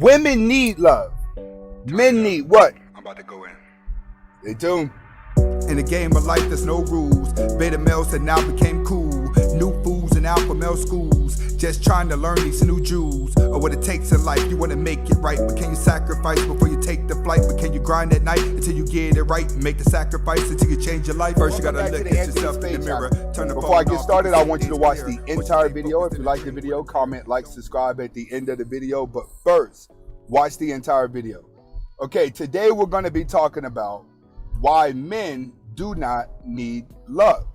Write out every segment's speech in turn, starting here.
Women need love. Men need what? I'm about to go in. Stay tuned. In the game of life, there's no rules. Beta males that now became cool. New fools in alpha male schools. Just trying to learn these new jewels of what it takes in life. You want to make it right, but can you sacrifice before you take the flight? But can you grind at night until you get it right? Make the sacrifice until you change your life. First, you gotta look at yourself in the mirror. Turn the Before I get off, started, I want you to watch mirror. the entire video. If you like the video, comment, like, subscribe at the end of the video. But first, watch the entire video. Okay, today we're going to be talking about why men do not need love.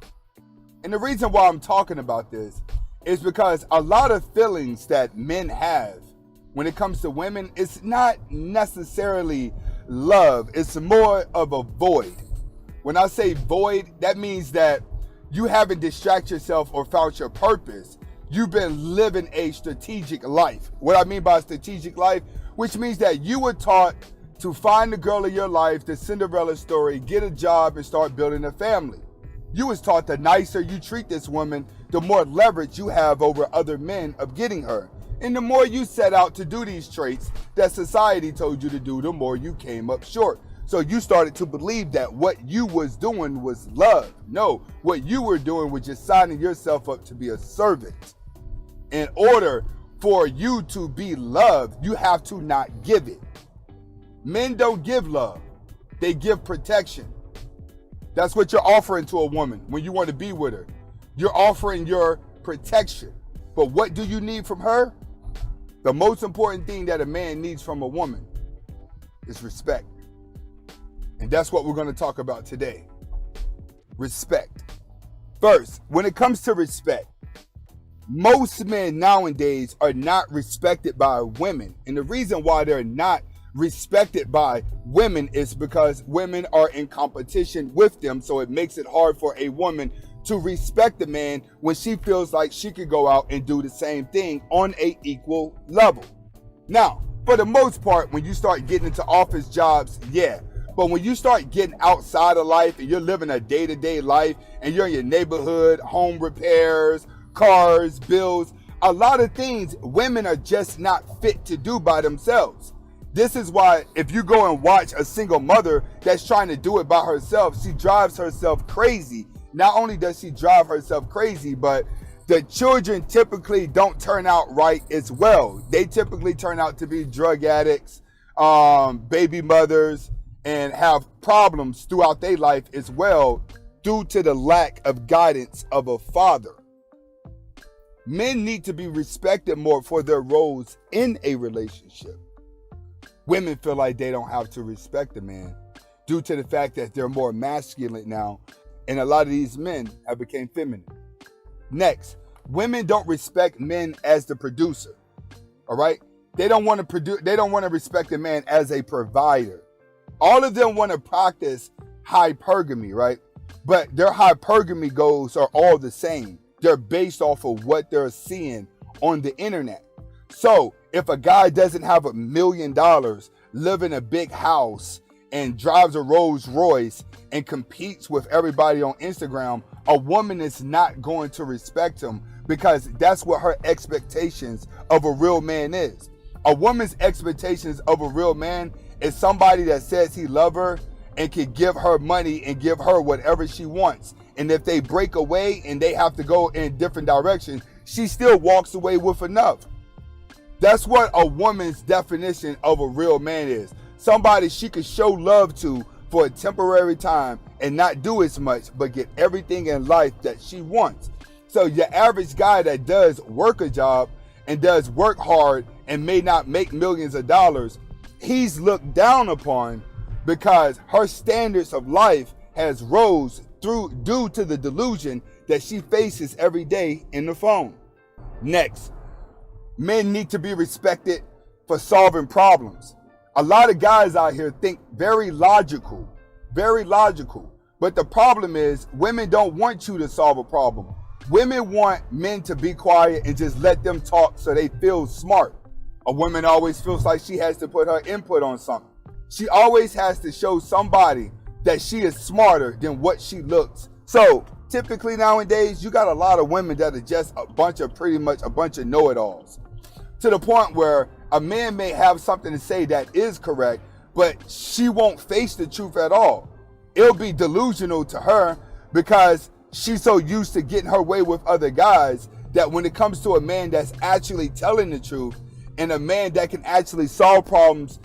And the reason why I'm talking about this is because a lot of feelings that men have when it comes to women, it's not necessarily love. It's more of a void. When I say void, that means that you haven't distracted yourself or found your purpose. You've been living a strategic life. What I mean by strategic life, which means that you were taught to find the girl of your life, the Cinderella story, get a job and start building a family. You was taught the nicer you treat this woman, the more leverage you have over other men of getting her. And the more you set out to do these traits that society told you to do, the more you came up short. So you started to believe that what you was doing was love. No, what you were doing was just signing yourself up to be a servant. In order for you to be loved, you have to not give it. Men don't give love. They give protection. That's what you're offering to a woman when you want to be with her. You're offering your protection. But what do you need from her? The most important thing that a man needs from a woman is respect. And that's what we're going to talk about today. Respect. First, when it comes to respect, most men nowadays are not respected by women. And the reason why they're not respected by women is because women are in competition with them. So it makes it hard for a woman to respect the man when she feels like she could go out and do the same thing on an equal level. Now, for the most part, when you start getting into office jobs, yeah. But when you start getting outside of life and you're living a day-to-day life and you're in your neighborhood, home repairs, cars, bills, a lot of things women are just not fit to do by themselves. This is why if you go and watch a single mother that's trying to do it by herself, she drives herself crazy. Not only does she drive herself crazy, but the children typically don't turn out right as well. They typically turn out to be drug addicts, baby mothers, and have problems throughout their life as well due to the lack of guidance of a father. Men need to be respected more for their roles in a relationship. Women feel like they don't have to respect a man due to the fact that they're more masculine now, and a lot of these men have become feminine. Next, women don't respect men as the producer. All right? They don't want to produce, they don't want to respect a man as a provider. All of them want to practice hypergamy, right? But their hypergamy goals are all the same. They're based off of what they're seeing on the internet. So if a guy doesn't have $1 million, live in a big house, and drives a Rolls Royce and competes with everybody on Instagram, a woman is not going to respect him because that's what her expectations of a real man is. A woman's expectations of a real man is somebody that says he loves her and can give her money and give her whatever she wants. And if they break away and they have to go in different directions, she still walks away with enough. That's what a woman's definition of a real man is. Somebody she could show love to for a temporary time and not do as much, but get everything in life that she wants. So your average guy that does work a job and does work hard and may not make millions of dollars, he's looked down upon because her standards of life has rose due to the delusion that she faces every day in the phone. Next, men need to be respected for solving problems. A lot of guys out here think very logical. But the problem is women don't want you to solve a problem. Women want men to be quiet and just let them talk so they feel smart. A woman always feels like she has to put her input on something. She always has to show somebody that she is smarter than what she looks. So typically nowadays, you got a lot of women that are just pretty much a bunch of know-it-alls. To the point where A man may have something to say that is correct, but she won't face the truth at all. It'll be delusional to her because she's so used to getting her way with other guys that when it comes to a man that's actually telling the truth and a man that can actually solve problems,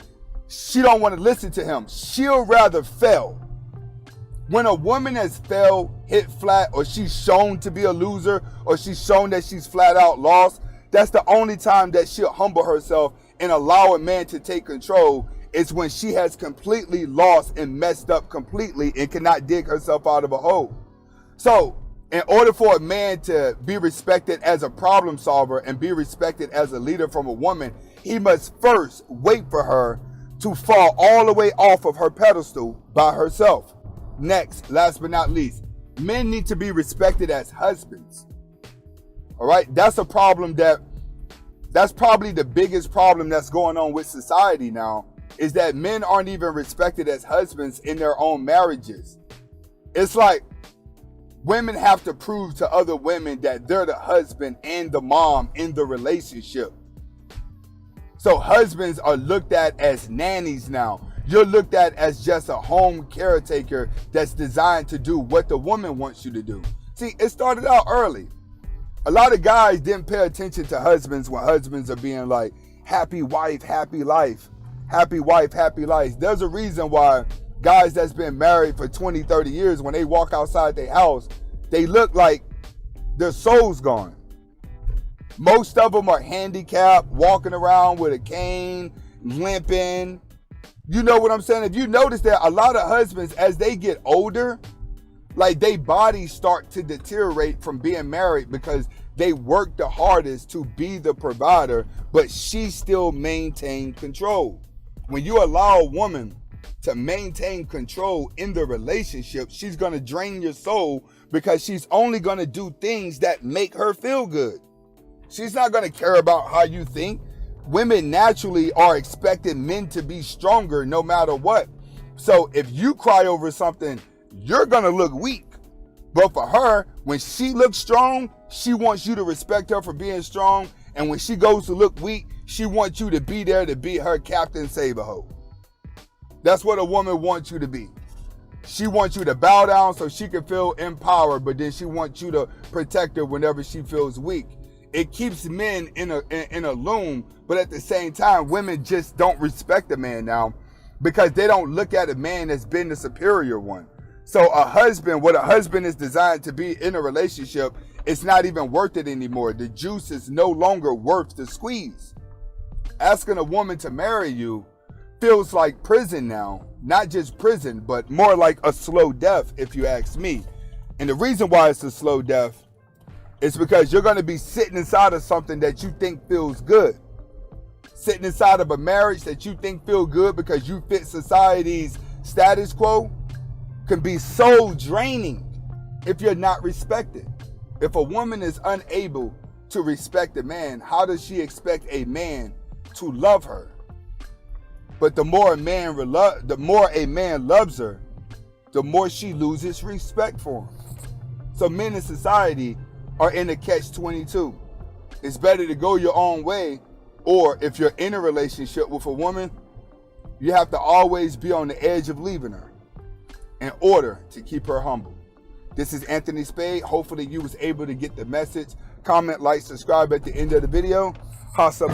she don't want to listen to him. She'll rather fail. When a woman has failed, hit flat, or she's shown to be a loser, or she's shown that she's flat out lost, that's the only time that she'll humble herself and allow a man to take control. Is when she has completely lost and messed up completely and cannot dig herself out of a hole. So in order for a man to be respected as a problem solver and be respected as a leader from a woman, he must first wait for her to fall all the way off of her pedestal by herself. Next, last but not least, men need to be respected as husbands. All right, that's a problem that's probably the biggest problem that's going on with society now, is that men aren't even respected as husbands in their own marriages. It's like women have to prove to other women that they're the husband and the mom in the relationship. So husbands are looked at as nannies now. You're looked at as just a home caretaker that's designed to do what the woman wants you to do. See, it started out early. A lot of guys didn't pay attention to husbands when husbands are being like, happy wife, happy life. Happy wife, happy life. There's a reason why guys that's been married for 20, 30 years, when they walk outside their house, they look like their soul's gone. Most of them are handicapped, walking around with a cane, limping. You know what I'm saying? If you notice that a lot of husbands, as they get older, like their bodies start to deteriorate from being married because they work the hardest to be the provider, but she still maintained control. When you allow a woman to maintain control in the relationship, she's going to drain your soul because she's only going to do things that make her feel good. She's not going to care about how you think. Women naturally are expecting men to be stronger no matter what. So if you cry over something, you're going to look weak. But for her, when she looks strong, she wants you to respect her for being strong. And when she goes to look weak, she wants you to be there to be her Captain Save-A-Ho. That's what a woman wants you to be. She wants you to bow down so she can feel empowered, but then she wants you to protect her whenever she feels weak. It keeps men in a loom, but at the same time, women just don't respect a man now because they don't look at a man as being the superior one. So what a husband is designed to be in a relationship, it's not even worth it anymore. The juice is no longer worth the squeeze. Asking a woman to marry you feels like prison now. Not just prison, but more like a slow death, if you ask me. And the reason why it's a slow death is because you're going to be sitting inside of something that you think feels good. Sitting inside of a marriage that you think feel good because you fit society's status quo can be so draining if you're not respected. If a woman is unable to respect a man, how does she expect a man to love her? But the more a man loves her, the more she loses respect for him. So men in society are in a catch-22. It's better to go your own way, or if you're in a relationship with a woman, you have to always be on the edge of leaving her in order to keep her humble. This is Anthony Spade. Hopefully you was able to get the message. Comment, like, subscribe at the end of the video. Hustle.